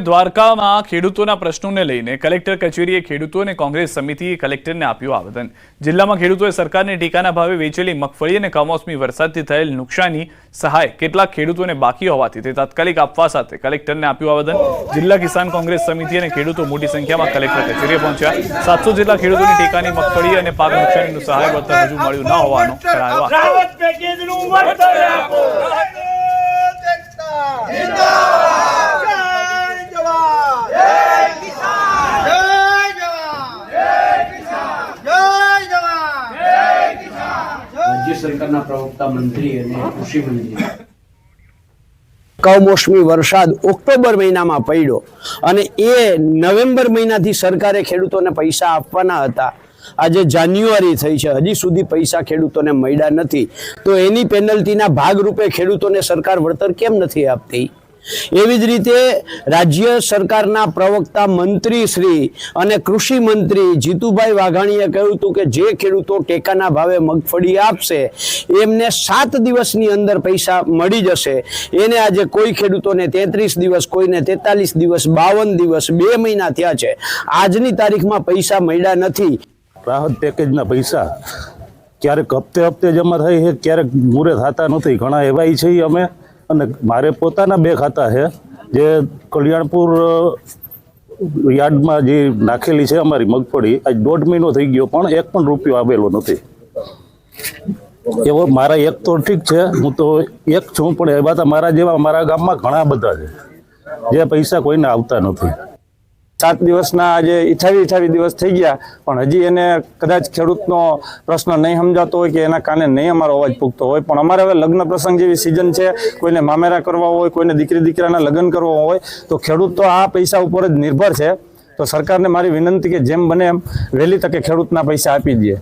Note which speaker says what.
Speaker 1: દ્વારકામાં ખેડૂતોના પ્રશ્નોને લઈને કલેક્ટર કચેરીએ ખેડૂતો અને કોંગ્રેસ સમિતિએ કલેક્ટરને આપ્યું આવેદન। જિલ્લામાં ખેડૂતોએ સરકારને ટેકાના ભાવે વેચેલી મગફળી અને કમોસમી વરસાદથી થયેલ નુકસાની સહાય કેટલાક ખેડૂતોને બાકી હોવાથી તે તાત્કાલિક આપવા સાથે કલેક્ટરને આપ્યું આવેદન। જિલ્લા કિસાન કોંગ્રેસ સમિતિ અને ખેડૂતો મોટી સંખ્યામાં કલેક્ટર કચેરીએ પહોંચ્યા। 700 જેટલા ખેડૂતોની ટેકાની મગફળી અને પાક નુકસાનીનું સહાય વળતર હજુ મળ્યું ન હોવાનો
Speaker 2: राज्य सरकारना प्रवक्ता मंत्री અને કૃષિ મંત્રી
Speaker 3: કમોસમી વરસાદ ઓક્ટોબર મહિનામાં પડ્યો અને એ નવેમ્બર મહિનાથી સરકારે ખેડૂતોને પૈસા આપવાના હતા। આજે જાન્યુઆરી થઈ છે, હજી સુધી પૈસા ખેડૂતોને મળ્યા નથી, તો એની પેનલ્ટીના ભાગરૂપે ખેડૂતોને સરકાર વળતર કેમ નથી આપતી? એવી જ રીતે રાજ્ય સરકારના પ્રવક્તા મંત્રી શ્રી અને કૃષિ મંત્રી જીતુભાઈ વાઘાણીએ કહ્યું હતું કે જે ખેડૂતો ટેકાના ભાવે મગફળી આપશે એમને 7 દિવસની અંદર પૈસા મળી જશે। એને આજે કોઈ ખેડૂતોને 33 દિવસ, કોઈને 43 દિવસ, 52 દિવસ, 2 મહિના થયા છે, આજની તારીખમાં પૈસા મળ્યા નથી।
Speaker 4: રાહત પેકેજના પૈસા ક્યારેક હપ્તે જમા થાય છે, ક્યારેક મૂરે થતા નથી। ઘણા એવાય છે અમે, અને મારે પોતાના 2 ખાતા છે જે કલ્યાણપુર યાર્ડમાં જે નાખેલી છે અમારી મગફળી, આજ 1.5 મહિનો થઈ ગયો પણ 1 પણ રૂપિયો આવેલો નથી। એવો મારા એક તો ઠીક છે, હું તો એક છું, પણ એવા તો મારા જેવા મારા ગામમાં ઘણા બધા છે જે પૈસા કોઈને આવતા નથી।
Speaker 5: 7 દિવસના આજે 28 દિવસ થઈ ગયા પણ હજી એને કદાચ ખેડૂતનો પ્રશ્ન નહીં સમજાતો હોય કે એના કાને નહીં અમારો અવાજ પૂગતો હોય। પણ અમારે હવે લગ્ન પ્રસંગ જેવી સિઝન છે, કોઈને મામેરા કરવા હોય, કોઈને દીકરી દીકરાના લગ્ન કરવા હોય, તો ખેડૂત તો આ પૈસા ઉપર જ નિર્ભર છે। તો સરકારને મારી વિનંતી કે જેમ બને એમ વહેલી તકે ખેડૂતના પૈસા આપી દે।